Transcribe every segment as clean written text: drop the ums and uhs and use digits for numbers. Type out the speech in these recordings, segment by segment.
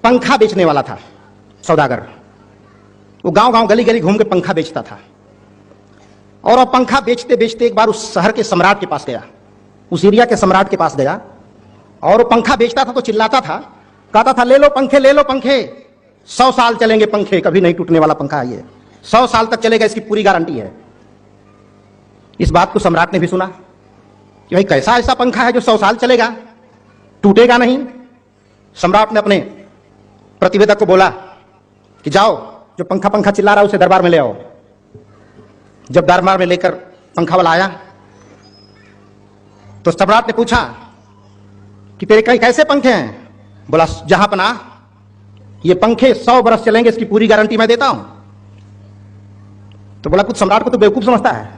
पंखा बेचने वाला था सौदागर। वो गांव गांव गली गली घूम के पंखा बेचता था। और अब पंखा बेचते बेचते एक बार उस शहर के सम्राट के पास गया, उस एरिया के सम्राट के पास गया। और वो पंखा बेचता था तो चिल्लाता था, कहता था ले लो पंखे, ले लो पंखे, 100 साल चलेंगे पंखे, कभी नहीं टूटने वाला पंखा है ये, 100 साल तक चलेगा, इसकी पूरी गारंटी है। इस बात को सम्राट ने भी सुना कि भाई कैसा ऐसा पंखा है जो 100 साल चलेगा, टूटेगा नहीं। सम्राट ने अपने प्रतिवेदक को बोला कि जाओ, जो पंखा पंखा चिल्ला रहा है उसे दरबार में ले आओ। जब दरबार में लेकर पंखा वाला आया तो सम्राट ने पूछा कि तेरे कहीं कैसे पंखे हैं? बोला जहां पना ये पंखे 100 बरस चलेंगे, इसकी पूरी गारंटी मैं देता हूं। तो बोला कुछ सम्राट को तो बेवकूफ समझता है,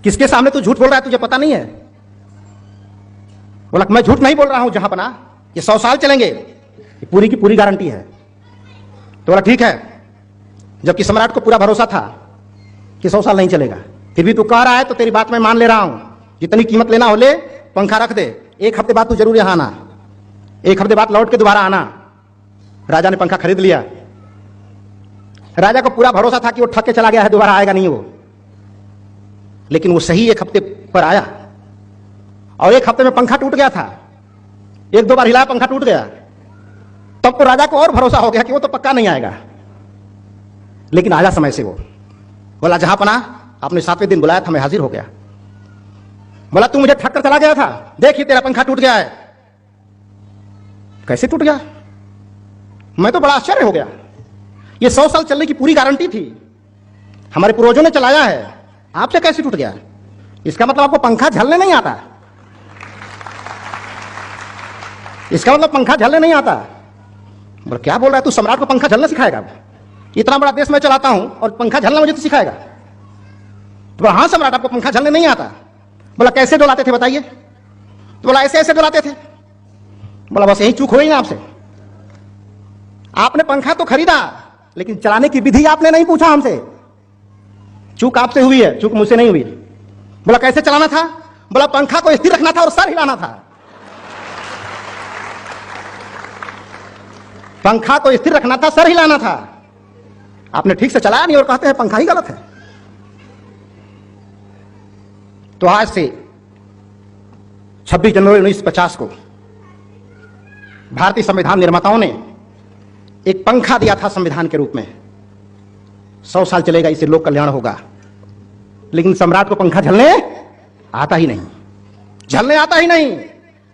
किसके सामने तू झूठ बोल रहा है, तुझे पता नहीं है? बोला मैं झूठ नहीं बोल रहा हूं, जहां पना ये 100 साल चलेंगे, ये पूरी की पूरी गारंटी है। तो बोला ठीक है। जबकि सम्राट को पूरा भरोसा था कि 100 साल नहीं चलेगा, फिर भी तू कह रहा है तो तेरी बात मैं मान ले रहा हूं, जितनी कीमत लेना हो ले, पंखा रख दे, 1 हफ्ते बाद तू जरूर यहां आना, 1 हफ्ते बाद लौट के दोबारा आना। राजा ने पंखा खरीद लिया। राजा को पूरा भरोसा था कि वो ठग के चला गया है, दोबारा आएगा नहीं वो। लेकिन वो सही 1 हफ्ते पर आया और 1 हफ्ते में पंखा टूट गया था। 1-2 बार हिलाया, पंखा टूट गया। तब तो राजा को और भरोसा हो गया कि वो तो पक्का नहीं आएगा। लेकिन आया समय से वो। बोला जहां पना आपने 7वें दिन बुलाया था, मैं हाजिर हो गया। बोला तू मुझे ठग कर चला गया था, देखिए तेरा पंखा टूट गया है। कैसे टूट गया? मैं तो बड़ा आश्चर्य हो गया। ये 100 साल चलने की पूरी गारंटी थी, हमारे पूर्वजों ने चलाया है, आपसे कैसे टूट गया? इसका मतलब आपको पंखा झलने नहीं आता? इसका मतलब पंखा झलने नहीं आता? बोला क्या बोल रहा है तू, सम्राट को पंखा झलना सिखाएगा? इतना बड़ा देश मैं चलाता हूं और पंखा झलना मुझे तो सिखाएगा? तो बोला हाँ सम्राट, आपको पंखा झलने नहीं आता। बोला कैसे डुलाते थे बताइए? तो बोला ऐसे ऐसे डुलाते थे। बोला बस यही चूक हुई ना आपसे, आपने पंखा तो खरीदा लेकिन चलाने की विधि आपने नहीं पूछा हमसे। चूक आपसे हुई है, चूक मुझसे नहीं हुई। बोला कैसे चलाना था? बोला पंखा को स्थिर रखना था और सर हिलाना था। पंखा को स्थिर रखना था, सर हिलाना था। आपने ठीक से चलाया नहीं और कहते हैं पंखा ही गलत है। तो आज से 26 जनवरी 1950 को भारतीय संविधान निर्माताओं ने एक पंखा दिया था संविधान के रूप में, 100 साल चलेगा, इससे लोक कल्याण होगा। लेकिन सम्राट को पंखा झलने आता ही नहीं, झलने आता ही नहीं।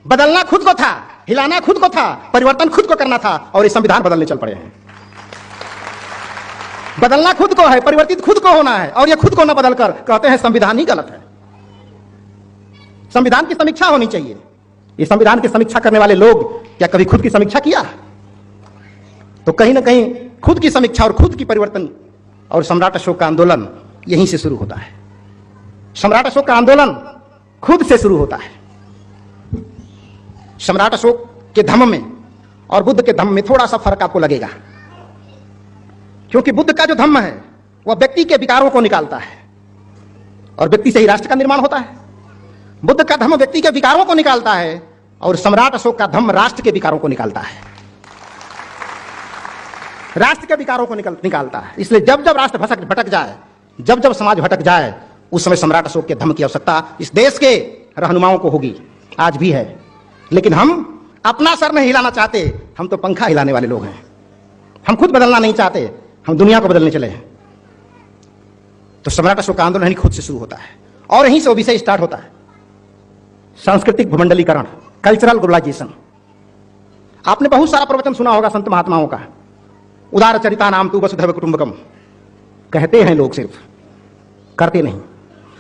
बदलना खुद को था, हिलाना खुद को था, परिवर्तन खुद को करना था, और ये संविधान बदलने चल पड़े हैं। बदलना खुद को है, परिवर्तित खुद को होना है, और ये खुद को न बदलकर कहते हैं संविधान ही गलत है। संविधान की समीक्षा होनी चाहिए। ये संविधान की समीक्षा करने वाले लोग क्या कभी खुद की समीक्षा किया? तो कहीं ना कहीं खुद की समीक्षा और खुद की परिवर्तन और सम्राट अशोक का आंदोलन यहीं से शुरू होता है। सम्राट अशोक का आंदोलन खुद से शुरू होता है। सम्राट अशोक के धम्म में और बुद्ध के धम्म में थोड़ा सा फर्क आपको लगेगा, क्योंकि बुद्ध का जो धम्म है वह व्यक्ति के विकारों को निकालता है और व्यक्ति से ही राष्ट्र का निर्माण होता है। बुद्ध का धम्म व्यक्ति के विकारों को निकालता है और सम्राट अशोक का धम्म राष्ट्र के विकारों को निकालता है। राष्ट्र के विकारों को निकालता है। इसलिए जब जब राष्ट्र भटक जाए, जब जब समाज भटक जाए, उस समय सम्राट अशोक के धम्म की आवश्यकता इस देश के रहनुमाओं को होगी, आज भी है। लेकिन हम अपना सर नहीं हिलाना चाहते, हम तो पंखा हिलाने वाले लोग हैं। हम खुद बदलना नहीं चाहते, हम दुनिया को बदलने चले हैं। तो सम्राट अशोक का आंदोलन खुद से शुरू होता है और यहीं से वो विषय स्टार्ट होता है, सांस्कृतिक भूमंडलीकरण, कल्चरल ग्लोबलाइजेशन। आपने बहुत सारा प्रवचन सुना होगा संत महात्माओं का, उदार चरिता नाम तू वसुधैव कुटुंबकम, कहते हैं लोग, सिर्फ करते नहीं।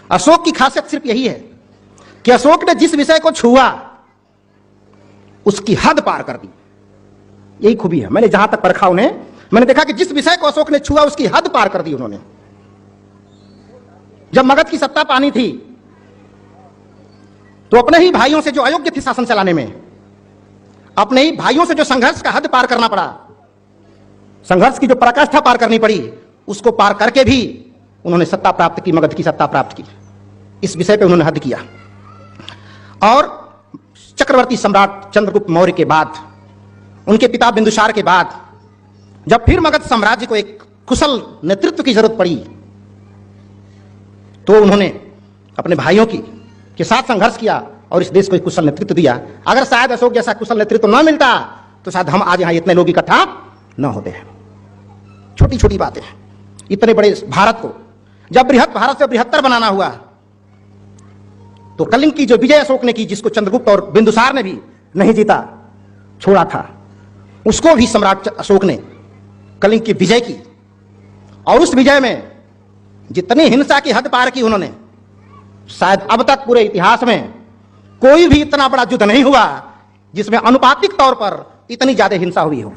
अशोक की खासियत सिर्फ यही है कि अशोक ने जिस विषय को छुआ उसकी हद पार कर दी। यही खूबी है। मैंने जहां तक परखा उन्हें, मैंने देखा कि जिस विषय को अशोक ने छुआ उसकी हद पार कर दी उन्होंने। जब मगध की सत्ता पानी थी तो अपने ही भाइयों से जो अयोग्य थे शासन चलाने में, अपने ही भाइयों से जो संघर्ष का हद पार करना पड़ा, संघर्ष की जो पराकाष्ठा पार करनी पड़ी, उसको पार करके भी उन्होंने सत्ता प्राप्त की, मगध की सत्ता प्राप्त की। इस विषय पे उन्होंने हद किया। और चक्रवर्ती सम्राट चंद्रगुप्त मौर्य के बाद, उनके पिता बिंदुसार के बाद जब फिर मगध साम्राज्य को एक कुशल नेतृत्व की जरूरत पड़ी तो उन्होंने अपने भाइयों के साथ संघर्ष किया और इस देश को एक कुशल नेतृत्व दिया। अगर शायद अशोक जैसा कुशल नेतृत्व न मिलता तो शायद हम आज यहां इतने लोग इकट्ठा न होते हैं। छोटी छोटी बातें हैं। इतने बड़े भारत को जब बृहत भारत से बृहत्तर बनाना हुआ तो कलिंग की जो विजय अशोक ने की, जिसको चंद्रगुप्त और बिंदुसार ने भी नहीं जीता, छोड़ा था, उसको भी सम्राट अशोक ने कलिंग की विजय की। और उस विजय में जितनी हिंसा की हद पार की उन्होंने, शायद अब तक पूरे इतिहास में कोई भी इतना बड़ा युद्ध नहीं हुआ जिसमें अनुपातिक तौर पर इतनी ज्यादा हिंसा हुई हो।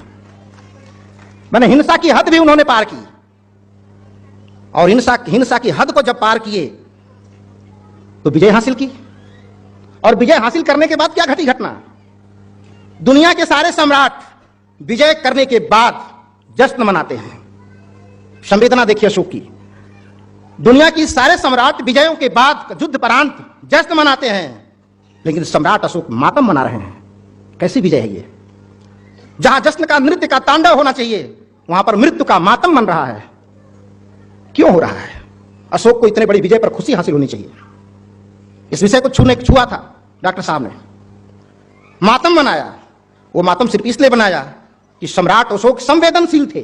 मैंने हिंसा की हद भी उन्होंने पार की। और हिंसा की हद को जब पार किए तो विजय हासिल की। और विजय हासिल करने के बाद क्या घटी घटना? दुनिया के सारे सम्राट विजय करने के बाद जश्न मनाते हैं। संवेदना देखिए अशोक की। दुनिया की सारे सम्राट विजयों के बाद युद्धपरांत जश्न मनाते हैं, लेकिन सम्राट अशोक मातम मना रहे हैं। कैसी विजय है ये? जहां जश्न का, नृत्य का तांडव होना चाहिए, वहां पर मृत्यु का मातम बन रहा है। क्यों हो रहा है? अशोक को इतने बड़ी विजय पर खुशी हासिल होनी चाहिए। इस विषय को छुआ था डॉक्टर साहब ने, मातम बनाया। वो मातम सिर्फ इसलिए बनाया कि सम्राट अशोक संवेदनशील थे।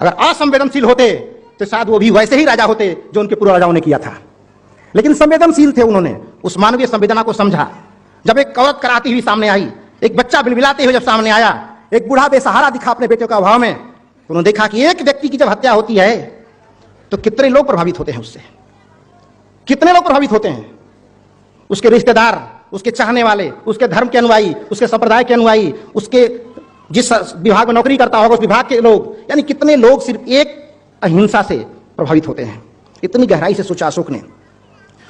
अगर असंवेदनशील होते तो शायद वो भी वैसे ही राजा होते जो उनके पूर्व राजाओं ने किया था। लेकिन संवेदनशील थे, उन्होंने उस मानवीय संवेदना को समझा। जब एक औरत कराती हुई सामने आई, एक बच्चा बिलबिलाते हुए जब सामने आया, एक बूढ़ा बेसहारा दिखा अपने बेटे का अभाव में, तो उन्होंने देखा कि एक व्यक्ति की जब हत्या होती है तो कितने लोग प्रभावित होते हैं उससे। कितने लोग प्रभावित होते हैं? उसके रिश्तेदार, उसके चाहने वाले, उसके धर्म के अनुयायी, उसके संप्रदाय के अनुयायी, उसके जिस विभाग में नौकरी करता होगा उस विभाग के लोग, यानी कितने लोग सिर्फ एक अहिंसा से प्रभावित होते हैं। इतनी गहराई से सोचा अशोक ने।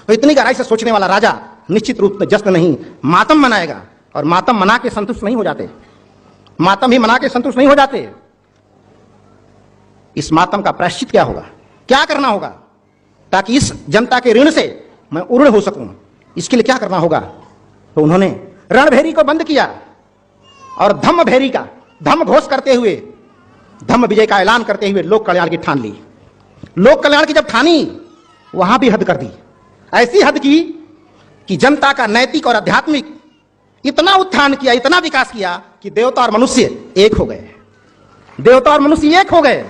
तो इतनी गहराई से सोचने वाला राजा निश्चित रूप में जश्न नहीं, मातम मनाएगा। और मातम मना के संतुष्ट नहीं हो जाते, मातम ही मना के संतुष्ट नहीं हो जाते। इस मातम का प्रायश्चित क्या होगा? क्या करना होगा ताकि इस जनता के ऋण से मैं उऋण हो सकूं? इसके लिए क्या करना होगा? तो उन्होंने रणभेरी को बंद किया और धम्मभेरी का धम्म घोष करते हुए, धम्म विजय का ऐलान करते हुए लोक कल्याण की ठान ली। लोक कल्याण की जब ठानी, वहां भी हद कर दी। ऐसी हद की कि जनता का नैतिक और आध्यात्मिक इतना उत्थान किया, इतना विकास किया कि देवता और मनुष्य एक हो गए। देवता और मनुष्य एक हो गए,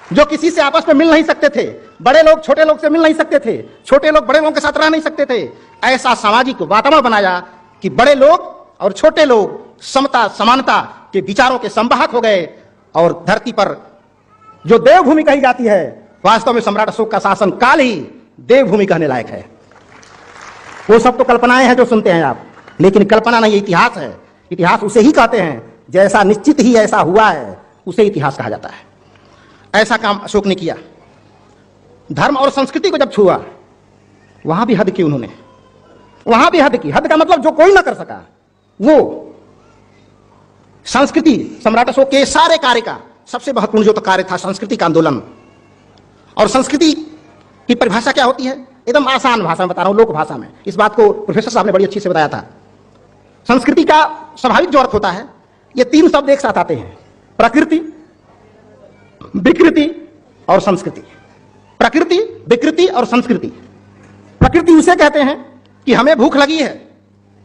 जो किसी से आपस में मिल नहीं सकते थे। बड़े लोग छोटे लोग से मिल नहीं सकते थे, छोटे लोग बड़े लोगों के साथ रह नहीं सकते थे। ऐसा सामाजिक वातावरण बनाया कि बड़े लोग और छोटे लोग समता समानता के विचारों के संवाहक हो गए। और धरती पर जो देवभूमि कही जाती है, वास्तव में सम्राट अशोक का शासन काल ही देवभूमि कहने लायक है। वो सब तो कल्पनाएं हैं जो सुनते हैं आप, लेकिन कल्पना नहीं, इतिहास है। इतिहास उसे ही कहते हैं जैसा निश्चित ही ऐसा हुआ है, उसे इतिहास कहा जाता है। ऐसा काम अशोक ने किया। धर्म और संस्कृति को जब छुआ, वहां भी हद की उन्होंने, वहां भी हद की। हद का मतलब जो कोई ना कर सका, वो संस्कृति। सम्राट अशोक के सारे कार्य का सबसे महत्वपूर्ण जो तो कार्य था संस्कृति का आंदोलन। और संस्कृति की परिभाषा क्या होती है? एकदम आसान भाषा में बता रहा हूं, लोक भाषा में। इस बात को प्रोफेसर साहब ने बड़ी अच्छी से बताया था। संस्कृति का स्वाभाविक जो अर्थ होता है, ये तीन शब्द एक साथ आते हैं: प्रकृति, विकृति और संस्कृति। प्रकृति, विकृति और संस्कृति। प्रकृति उसे कहते हैं कि हमें भूख लगी है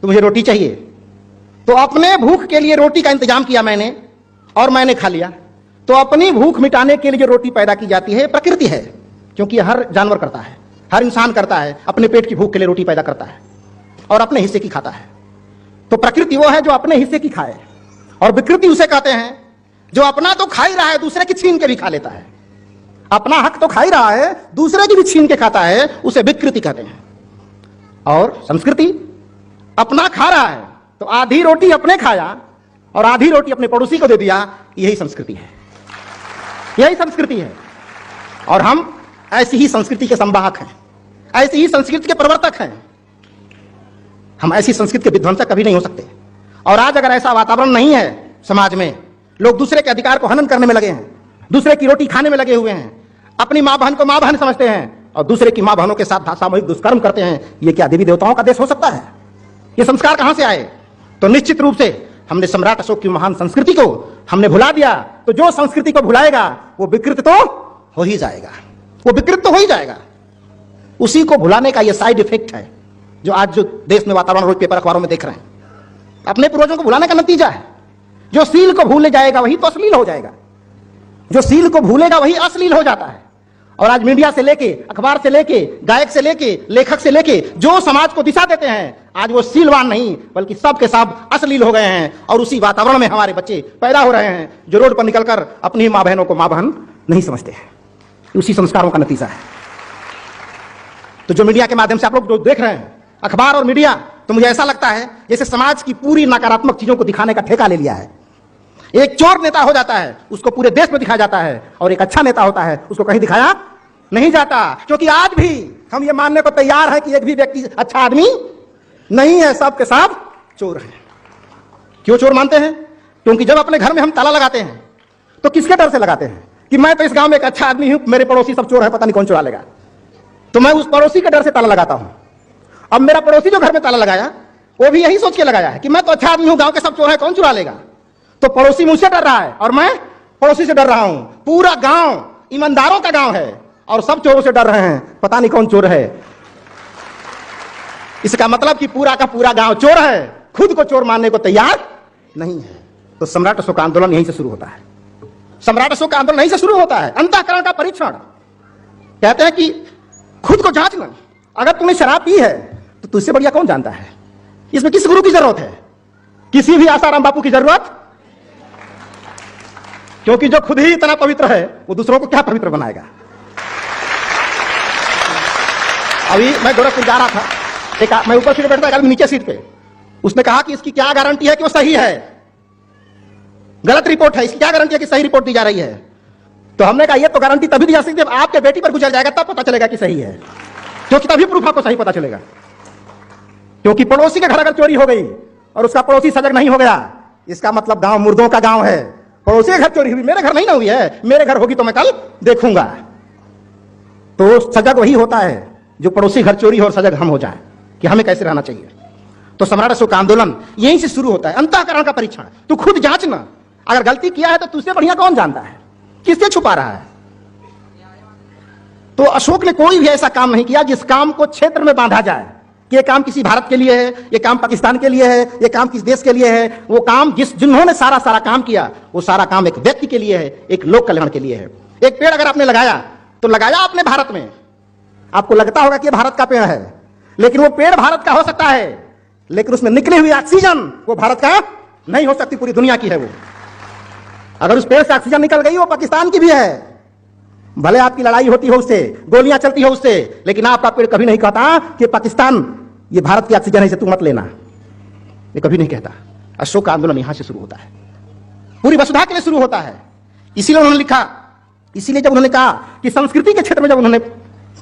तो मुझे रोटी चाहिए, तो अपने भूख के लिए रोटी का इंतजाम किया मैंने और मैंने खा लिया। तो अपनी भूख मिटाने के लिए जो रोटी पैदा की जाती है प्रकृति है, क्योंकि हर जानवर करता है, हर इंसान करता है, अपने पेट की भूख के लिए रोटी पैदा करता है और अपने हिस्से की खाता है। तो प्रकृति वो है जो अपने हिस्से की खाए। और विकृति उसे कहते हैं जो अपना तो खा ही रहा है, दूसरे की छीन के भी खा लेता है। अपना हक तो खा ही रहा है, दूसरे की भी छीन के खाता है, उसे विकृति कहते हैं। और संस्कृति अपना खा रहा है तो आधी रोटी अपने खाया और आधी रोटी अपने पड़ोसी को दे दिया, यही संस्कृति है, यही संस्कृति है। और हम ऐसी ही संस्कृति के संवाहक हैं, ऐसी ही संस्कृति के प्रवर्तक हैं। हम ऐसी संस्कृति के विध्वंसक कभी नहीं हो सकते। और आज अगर ऐसा वातावरण नहीं है समाज में, लोग दूसरे के अधिकार को हनन करने में लगे हैं, दूसरे की रोटी खाने में लगे हुए हैं, अपनी मां बहन को मां बहन समझते हैं और दूसरे की मां बहनों के साथ सामूहिक दुष्कर्म करते हैं, ये क्या देवी देवताओं का देश हो सकता है? ये संस्कार कहां से आए? तो निश्चित रूप से हमने सम्राट अशोक की महान संस्कृति को हमने भुला दिया, तो जो संस्कृति को भुलाएगा वो विकृत तो हो ही जाएगा, वो विकृत तो हो ही जाएगा। उसी को भुलाने का ये साइड इफेक्ट है जो आज जो देश में वातावरण रोज पेपर अखबारों में देख रहे हैं। अपने पूर्वजों को भुलाने का नतीजा है। जो सील को भूल जाएगा वही तो अश्लील हो जाएगा, जो सील को भूलेगा वही अश्लील हो जाता है। और आज मीडिया से लेके, अखबार से लेके, गायक से लेके, लेखक से लेके जो समाज को दिशा देते हैं, आज वो सीलवान नहीं बल्कि सब के सब अश्लील हो गए हैं। और उसी वातावरण में हमारे बच्चे पैदा हो रहे हैं जो रोड पर निकलकर अपनी माँ बहनों को माँ बहन नहीं समझते हैं। उसी संस्कारों का नतीजा है। तो जो मीडिया के माध्यम से आप लोग जो देख रहे हैं, अखबार और मीडिया, तो मुझे ऐसा लगता है जैसे समाज की पूरी नकारात्मक चीजों को दिखाने का ठेका ले लिया है। एक चोर नेता हो जाता है उसको पूरे देश में दिखाया जाता है, और एक अच्छा नेता होता है उसको कहीं दिखाया नहीं जाता। क्योंकि आज भी हम ये मानने को तैयार है कि एक भी व्यक्ति अच्छा आदमी नहीं है, सब के सब चोर हैं। क्यों चोर मानते हैं? क्योंकि जब अपने घर में हम ताला लगाते हैं तो किसके डर से लगाते हैं कि मैं तो इस गांव में एक अच्छा आदमी हूं, मेरे पड़ोसी सब चोर है, पता नहीं कौन चुरा लेगा, तो मैं उस पड़ोसी के डर से ताला लगाता हूं। अब मेरा पड़ोसी जो घर में ताला लगाया वो भी यही सोच के लगाया है कि मैं तो अच्छा आदमी हूं, गांव के सब चोर है, कौन चुरा लेगा। तो पड़ोसी मुझसे डर रहा है और मैं पड़ोसी से डर रहा हूं। पूरा गांव ईमानदारों का गांव है और सब चोरों से डर रहे हैं, पता नहीं कौन चोर है। इसका मतलब कि पूरा का पूरा गांव चोर है, खुद को चोर मानने को तैयार नहीं है। तो सम्राट अशोक का आंदोलन यहीं से शुरू होता है। सम्राट अशोक का आंदोलन यहीं से शुरू होता है। अंतःकरण का परीक्षण। कहते हैं कि खुद को जांचना। अगर तूने शराब पी है तो तुझसे बढ़िया कौन जानता है। इसमें किस गुरु की जरूरत है? किसी भी आसाराम बापू की जरूरत, क्योंकि जो खुद ही इतना पवित्र है वो दूसरों को क्या पवित्र बनाएगा। अभी मैं गोरखपुर जा रहा था, मैं ऊपर सीट पे बैठता, नीचे सीट पे, उसने कहा कि इसकी क्या गारंटी है कि वो सही है, गलत रिपोर्ट है, इसकी क्या गारंटी है कि सही रिपोर्ट दी जा रही है। तो हमने कहा ये तो गारंटी तभी दी जा सकती है जब आपके बेटी पर गुजर जाएगा, तब पता चलेगा कि सही है, क्योंकि तभी प्रूफ आपको सही पता चलेगा। क्योंकि पड़ोसी के घर अगर चोरी हो गई और उसका पड़ोसी सजग नहीं हो गया, इसका मतलब गांव मुर्दों का गांव है। पड़ोसी के घर चोरी हुई, मेरे घर नहीं ना हुई है, मेरे घर होगी तो मैं कल देखूंगा। तो सजग वही होता है जो पड़ोसी घर चोरी हो और सजग हम हो जाए कि हमें कैसे रहना चाहिए। तो सम्राट अशोक का आंदोलन यहीं से शुरू होता है। अंतःकरण का परीक्षण। तू खुद जांचना, अगर गलती किया है तो तुझसे बढ़िया कौन जानता है, किससे छुपा रहा है। तो अशोक ने कोई भी ऐसा काम नहीं किया जिस काम को क्षेत्र में बांधा जाए कि ये काम किसी भारत के लिए है, ये काम पाकिस्तान के लिए है, ये काम किस देश के लिए है। वो काम जिन्होंने सारा काम किया वो सारा काम एक व्यक्ति के लिए है, एक लोक कल्याण के लिए है। एक पेड़ अगर आपने लगाया तो लगाया आपने भारत में, आपको लगता होगा कि ये भारत का पेड़ है, लेकिन वो पेड़ भारत का हो सकता है, लेकिन उसमें निकली हुई ऑक्सीजन वो भारत का नहीं हो सकती, पूरी दुनिया की है वो। अगर उस पेड़ से ऑक्सीजन निकल गई वो पाकिस्तान की भी है। भले आपकी लड़ाई होती हो उससे, गोलियां चलती हो उससे, लेकिन आपका पेड़ कभी नहीं कहता कि पाकिस्तान ये भारत की ऑक्सीजन है, इसे तू मत लेना, ये कभी नहीं कहता। अशोक का आंदोलन यहां से शुरू होता है, पूरी वसुधा के लिए शुरू होता है। इसीलिए उन्होंने लिखा, इसीलिए जब उन्होंने कहा कि संस्कृति के क्षेत्र में जब उन्होंने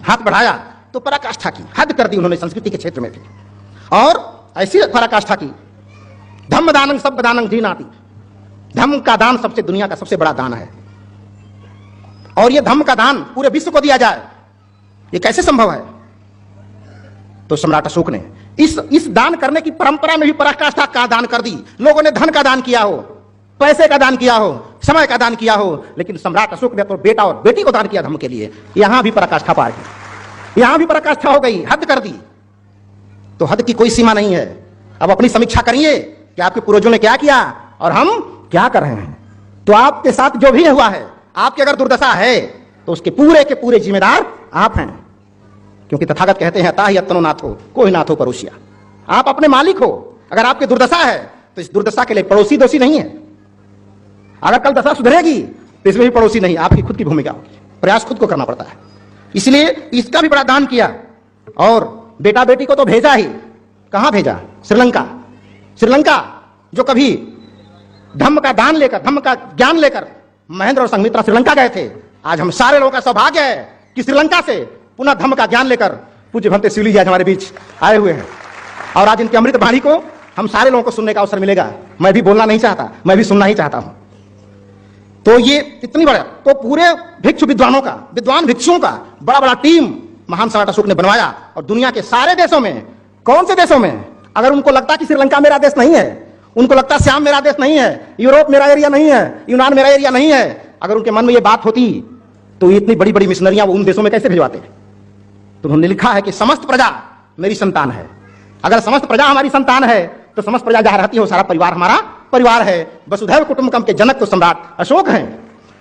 हाथ बढ़ाया तो पराकाष्ठा की, हद कर दी उन्होंने संस्कृति के क्षेत्र में भी, और ऐसी पराकाष्ठा की, धम्म दानं सब दानं जीनाति, धम्म का दान सबसे दुनिया का सबसे बड़ा दान है, और यह धम्म का दान पूरे विश्व को दिया जाए, यह कैसे संभव है। तो सम्राट अशोक ने इस दान करने की परंपरा में भी पराकाष्ठा का दान कर दी। लोगों ने धन का दान किया हो, पैसे का दान किया हो, समय का दान किया हो, लेकिन सम्राट अशोक ने तो बेटा और बेटी को दान किया धर्म के लिए। यहां भी पराकाष्ठा पार की, यहां भी पराकाष्ठा हो गई, हद कर दी। तो हद की कोई सीमा नहीं है। अब अपनी समीक्षा करिए कि आपके पूर्वजों ने क्या किया और हम क्या कर रहे हैं। तो आपके साथ जो भी हुआ है, आपकी अगर दुर्दशा है तो उसके पूरे के पूरे जिम्मेदार आप हैं, क्योंकि तथागत कहते हैं ताहि यत्नो नाथो कोई नाथो पड़ोसिया। आप अपने मालिक हो। अगर आपकी दुर्दशा है तो इस दुर्दशा के लिए पड़ोसी दोषी नहीं है। अगर कल दशा सुधरेगी तो इसमें भी पड़ोसी नहीं, आपकी खुद की भूमिका होगी, प्रयास खुद को करना पड़ता है। इसलिए इसका भी बड़ा दान किया, और बेटा बेटी को तो भेजा ही, कहां भेजा? श्रीलंका। श्रीलंका जो कभी धम्म का दान लेकर, धम्म का ज्ञान लेकर महेंद्र और संघमित्रा श्रीलंका गए थे। आज हम सारे लोगों का सौभाग्य है कि श्रीलंका से पुनः धम्म का ज्ञान लेकर पूज्य भंते शिवली जी आज हमारे बीच आए हुए हैं, और आज इनकी अमृत वाणी को हम सारे लोगों को सुनने का अवसर मिलेगा। मैं भी बोलना नहीं चाहता, मैं भी सुनना ही चाहता हूं। तो ये इतनी बड़ा, तो पूरे भिक्षु विद्वानों का, विद्वान भिक्षुओं का बड़ा बड़ा टीम महान सम्राट अशोक ने बनवाया, और दुनिया के सारे देशों में, कौन से देशों में, अगर उनको लगता कि श्रीलंका मेरा देश नहीं है, उनको लगता है श्याम मेरा देश नहीं है, यूरोप मेरा एरिया नहीं है, यूनान मेरा एरिया नहीं है। अगर उनके मन में ये बात होती तो इतनी बड़ी बड़ी मिशनरियां वो उन देशों में कैसे भिजवाते? तो उन्होंने लिखा है कि समस्त प्रजा मेरी संतान है। अगर समस्त प्रजा हमारी संतान है तो समस्त प्रजा जहां रहती है वो सारा परिवार हमारा परिवार है। वसुधैव कुटुंबकम के जनक तो सम्राट अशोक हैं।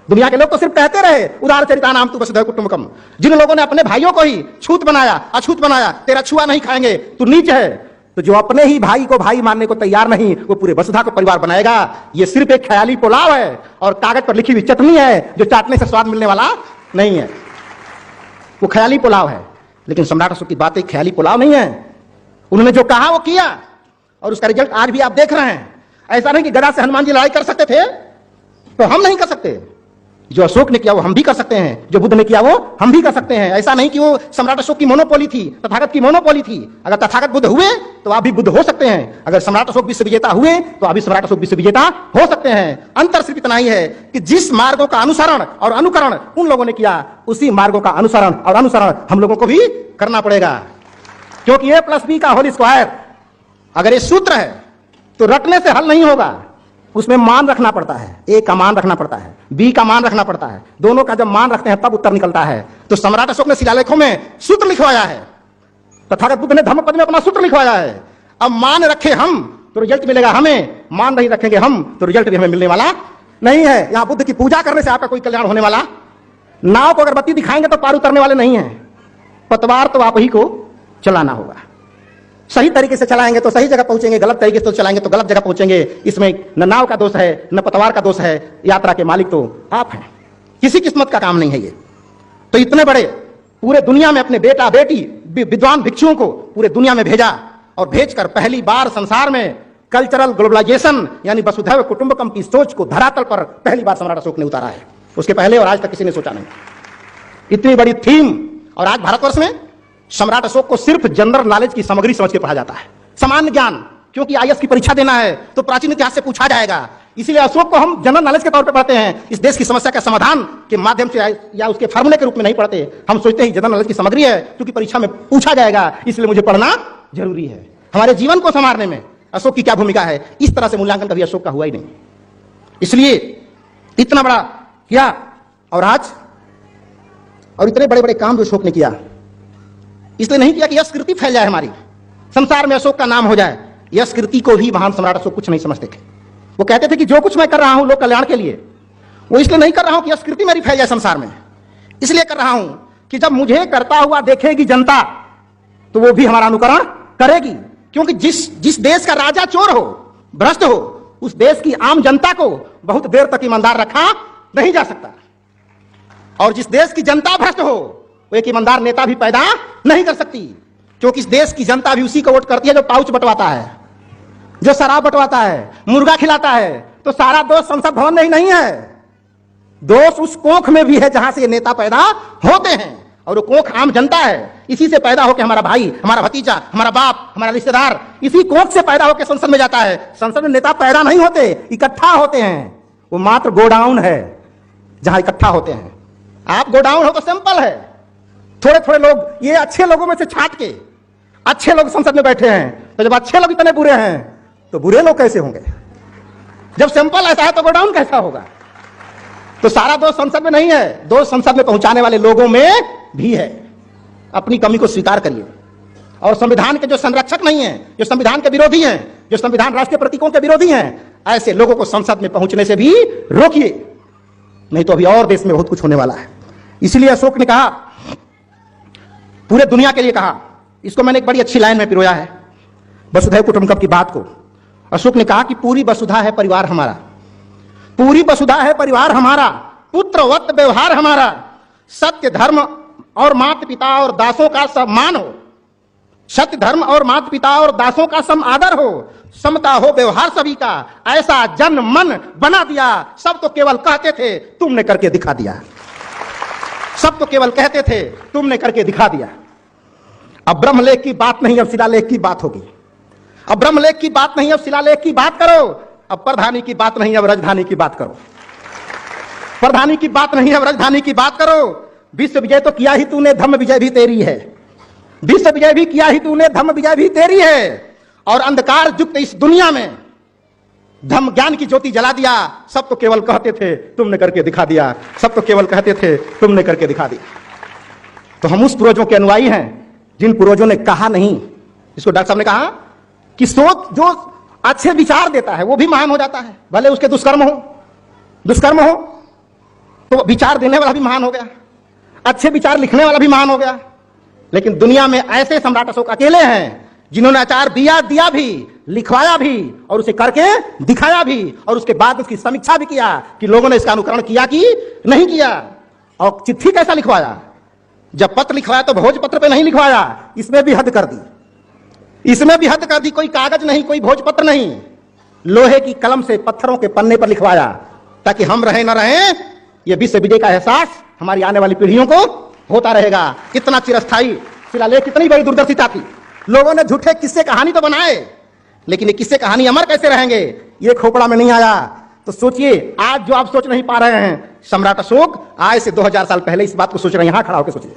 दुनिया के लोग तो सिर्फ कहते रहे उदार चरिता नाम तू वसुधैव कुटुंबकम। जिन लोगों ने अपने भाइयों को ही छूत बनाया, अछूत बनाया, तेरा छुआ नहीं खाएंगे, तू नीच है, तो जो अपने ही भाई को भाई मानने को तैयार नहीं वो पूरे वसुधा को परिवार बनाएगा। ये सिर्फ एक ख्याली पुलाव है और कागज पर लिखी हुई चटनी है जो चाटने से स्वाद मिलने वाला नहीं है। वो ख्याली पुलाव है। लेकिन सम्राट अशोक की बातें ख्याली पुलाव नहीं है। उन्होंने जो कहा वो किया और उसका रिजल्ट आज भी आप देख रहे हैं। ऐसा नहीं कि गदा से हनुमान जी लड़ाई कर सकते थे तो हम नहीं कर सकते। जो अशोक ने किया वो हम भी कर सकते हैं, जो बुद्ध ने किया वो हम भी कर सकते हैं। ऐसा नहीं कि वो सम्राट अशोक की मोनोपोली थी, तथागत की मोनोपोली थी। अगर तथागत बुद्ध हुए तो आप भी बुद्ध हो सकते हैं। अगर सम्राट अशोक विश्व विजेता हुए तो आप भी सम्राट अशोक विश्व विजेता हो सकते हैं। अंतर सिर्फ इतना ही है कि जिस मार्गों का अनुसरण और अनुकरण उन लोगों ने किया उसी मार्गों का अनुसरण और अनुसरण हम लोगों को भी करना पड़ेगा। क्योंकि A+B का होल स्क्वायर अगर ये सूत्र है तो रटने से हल नहीं होगा। उसमें मान रखना पड़ता है। ए का मान रखना पड़ता है, बी का मान रखना पड़ता है। दोनों का जब मान रखते हैं तब उत्तर निकलता है। तो सम्राट अशोक ने शिलालेखों में सूत्र लिखवाया है, तथागत बुद्ध ने धम्मपद में अपना सूत्र लिखवाया है। अब मान रखे हम तो रिजल्ट मिलेगा हमें, मान नहीं रखेंगे हम तो रिजल्ट भी हमें मिलने वाला नहीं है। यहां बुद्ध की पूजा करने से आपका कोई कल्याण होने वाला, नाव को अगरबत्ती दिखाएंगे तो पार उतरने वाले नहीं है। पतवार तो आप ही को चलाना होगा। सही तरीके से चलाएंगे तो सही जगह पहुंचेंगे, गलत तरीके से चलाएंगे तो गलत जगह पहुंचेंगे। इसमें न नाव का दोष है न पतवार का दोष है, यात्रा के मालिक तो आप हैं। किसी किस्मत का काम नहीं है ये। तो इतने बड़े पूरे दुनिया में अपने बेटा बेटी विद्वान भिक्षुओं को पूरे दुनिया में भेजा और भेजकर पहली बार संसार में कल्चरल ग्लोबलाइजेशन यानी वसुधैव कुटुंबकम की सोच को धरातल पर पहली बार सम्राट अशोक ने उतारा है। उसके पहले और आज तक किसी ने सोचा नहीं। इतनी बड़ी थीम। और आज भारतवर्ष में सम्राट अशोक को सिर्फ जनरल नॉलेज की सामग्री समझ के पढ़ा जाता है, सामान्य ज्ञान। क्योंकि आईएएस की परीक्षा देना है तो प्राचीन इतिहास से पूछा जाएगा, इसलिए अशोक को हम जनरल नॉलेज के तौर पे पढ़ते हैं। इस देश की समस्या का समाधान के माध्यम से या उसके फार्मूले के रूप में नहीं पढ़ते। हम सोचते हैं जनरल नॉलेज की सामग्री है क्योंकि परीक्षा में पूछा जाएगा, इसलिए मुझे पढ़ना जरूरी है। हमारे जीवन को संवारने में अशोक की क्या भूमिका है, इस तरह से मूल्यांकन कभी अशोक का हुआ ही नहीं। इसलिए इतना बड़ा किया और आज और इतने बड़े बड़े काम जो अशोक ने किया, इसलिए नहीं किया कि यश कीर्ति फैल जाए, हमारी संसार में अशोक का नाम हो जाए। यश कीर्ति को भी महान सम्राट अशोक कुछ नहीं समझते थे। वो कहते थे कि जो कुछ मैं कर रहा हूं लोक कल्याण के लिए, वो इसलिए नहीं कर रहा हूं कि यश कीर्ति मेरी फैल जाए संसार में, इसलिए कर रहा हूं कि जब मुझे करता हुआ देखेगी जनता तो वो भी हमारा अनुकरण करेगी। क्योंकि जिस देश का राजा चोर हो, भ्रष्ट हो, उस देश की आम जनता को बहुत देर तक ईमानदार रखा नहीं जा सकता। और जिस देश की जनता भ्रष्ट हो वो एक ईमानदार नेता भी पैदा नहीं कर सकती। क्योंकि इस देश की जनता भी उसी को वोट करती है जो पाउच बंटवाता है, जो शराब बंटवाता है, मुर्गा खिलाता है। तो सारा दोष संसद भवन में ही नहीं है, दोष उस कोख में भी है जहां से ये नेता पैदा होते हैं। और वो कोख आम जनता है। इसी से पैदा होकर हमारा भाई, हमारा भतीजा, हमारा बाप, हमारा रिश्तेदार इसी कोख से पैदा होकर संसद में जाता है। संसद में नेता पैदा नहीं होते, इकट्ठा होते हैं। वो मात्र गोडाउन है जहां इकट्ठा होते हैं। आप गोडाउन हो तो सिंपल है, थोड़े थोड़े लोग, ये अच्छे लोगों में से छाट के अच्छे लोग संसद में बैठे हैं। तो जब अच्छे लोग इतने बुरे हैं तो बुरे लोग कैसे होंगे? जब सिंपल ऐसा है तो गोडाउन कैसा होगा? तो सारा दोष संसद में नहीं है, दोष संसद में पहुंचाने वाले लोगों में भी है। अपनी कमी को स्वीकार करिए। और संविधान के जो संरक्षक नहीं है, जो संविधान के विरोधी हैं, जो संविधान राष्ट्रीय प्रतीकों के विरोधी हैं, ऐसे लोगों को संसद में पहुंचने से भी रोकिए, नहीं तो अभी और देश में बहुत कुछ होने वाला है। इसलिए अशोक ने कहा, पूरे दुनिया के लिए कहा, इसको मैंने एक बड़ी अच्छी लाइन में पिरोया है वसुधैव कुटुंबकम की बात को। अशोक ने कहा कि पूरी वसुधा है परिवार हमारा, पूरी वसुधा है परिवार हमारा, पुत्रवत व्यवहार हमारा, सत्य धर्म और माता पिता और दासों का सम्मान हो, सत्य धर्म और माता पिता और दासों का सम आदर हो, समता हो व्यवहार सभी का, ऐसा जन मन बना दिया। सब तो केवल कहते थे, तुमने करके दिखा दिया। सब तो केवल कहते थे, तुमने करके दिखा दिया। अब ब्रह्मलेख की बात नहीं, अब शिलालेख की बात होगी। अब ब्रह्मलेख की बात नहीं, अब शिलालेख की बात करो। अब प्रधानी की बात नहीं, अब राजधानी की बात करो। प्रधानी की बात नहीं, अब राजधानी की बात करो। विश्व विजय तो किया ही तूने, धम्म विजय भी तेरी है। विश्व विजय भी किया ही तूने, धम्म विजय भी तेरी है। और अंधकार युक्त इस दुनिया में धर्म ज्ञान की ज्योति जला दिया। सब तो केवल कहते थे, तुमने करके दिखा दिया। सब तो केवल कहते थे, तुमने करके दिखा दिया। तो हम उस पूर्वजों के अनुयायी हैं जिन पूर्वजों ने कहा नहीं। इसको डॉक्टर साहब ने कहा कि सोच जो अच्छे विचार देता है वो भी महान हो जाता है, भले उसके दुष्कर्म हो तो विचार देने वाला भी महान हो गया, अच्छे विचार लिखने वाला भी महान हो गया। लेकिन दुनिया में ऐसे सम्राट अशोक अकेले हैं जिन्होंने आचार दिया भी, लिखवाया भी और उसे करके दिखाया भी, और उसके बाद उसकी समीक्षा भी किया कि लोगों ने इसका अनुकरण किया कि नहीं किया। और चिट्ठी कैसा लिखवाया, जब पत्र लिखवाया तो भोजपत्र पे नहीं लिखवाया, इसमें भी हद कर दी, इसमें भी हद कर दी। कोई कागज नहीं, कोई भोजपत्र नहीं, लोहे की कलम से पत्थरों के पन्ने पर लिखवाया, ताकि हम रहे न रहे ये विश्व विजय का एहसास हमारी आने वाली पीढ़ियों को होता रहेगा। कितना चिरस्थायी शिलालेख, कितनी बड़ी दूरदर्शिता थी। लोगों ने झूठे किस्से कहानी तो बनाए, लेकिन ये किस्से कहानी अमर कैसे रहेंगे, ये खोपड़ा में नहीं आया। तो सोचिए, आज जो आप सोच नहीं पा रहे हैं, सम्राट अशोक आज से 2000 साल पहले इस बात को सोच रहे हैं। यहां खड़ा होकर सोचिए,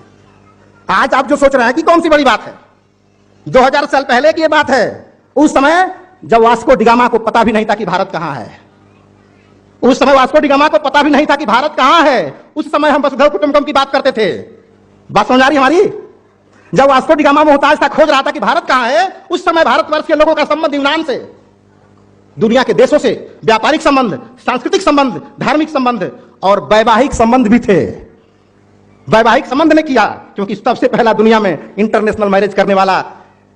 आज आप जो सोच रहे हैं कि कौन सी बड़ी बात है, 2000 साल पहले की ये बात है। उस समय जब वास्को डिगामा को पता भी नहीं था कि भारत कहां है, उस समय वास्को डिगामा को पता भी नहीं था कि भारत कहां है। उस समय हम वसुधैव कुटुंबकम की बात करते थे। बात समझ आ रही हमारी? जब वास्को डिगामा मोहताज था, खोज रहा था कि भारत कहां है, उस समय भारतवर्ष के लोगों का संबंध यूनान से, दुनिया के देशों से व्यापारिक संबंध, सांस्कृतिक संबंध, धार्मिक संबंध और वैवाहिक संबंध भी थे। वैवाहिक संबंध ने किया क्योंकि सबसे पहला दुनिया में इंटरनेशनल मैरिज करने वाला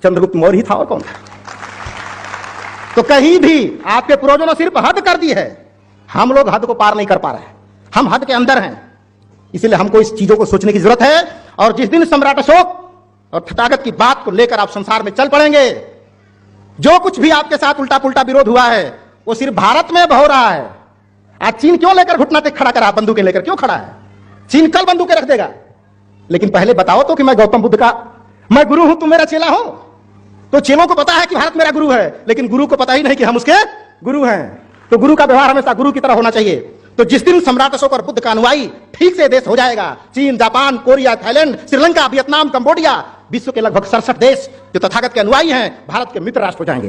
चंद्रगुप्त मौर्य ही था, और कौन था। तो कहीं भी आपके पूर्वजों ने सिर्फ हद कर दी है, हम लोग हद को पार नहीं कर पा रहे हैं, हम हद के अंदर हैं। इसलिए हमको इस चीजों को सोचने की जरूरत है। और जिस दिन सम्राट अशोक और तथागत की बात को लेकर आप संसार में चल पड़ेंगे, जो कुछ भी आपके साथ उल्टा पुल्टा विरोध हुआ है वो सिर्फ भारत में हो रहा है। आज चीन क्यों लेकर घुटना टेक खड़ा करा, बंदूकें लेकर क्यों खड़ा है? चीन कल बंदूकें रख देगा। लेकिन पहले बताओ तो कि मैं गौतम बुद्ध का मैं गुरु हूं, तुम मेरा चेला हो। तो चेलों को पता है कि भारत मेरा गुरु है, लेकिन गुरु को पता ही नहीं कि हम उसके गुरु हैं। तो गुरु का व्यवहार हमेशा गुरु की तरह होना चाहिए। तो जिस दिन सम्राट अशोक और बुद्ध का अनुयायी ठीक से देश हो जाएगा, चीन, Japan, Korea, Thailand, Sri Lanka, Vietnam, Cambodia, विश्व के लगभग 67 देश जो तथागत के अनुयायी हैं, भारत के मित्र राष्ट्र हो जाएंगे,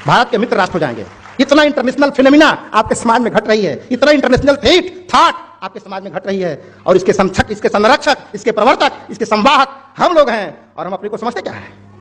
भारत के मित्र राष्ट्र हो जाएंगे। इतना इंटरनेशनल फिनोमिना आपके समाज में घट रही है, इतना इंटरनेशनल थॉट आपके समाज में घट रही है, और इसके संरक्षक, इसके संरक्षक, इसके प्रवर्तक, इसके संवाहक हम लोग हैं। और हम अपने को समझते क्या है?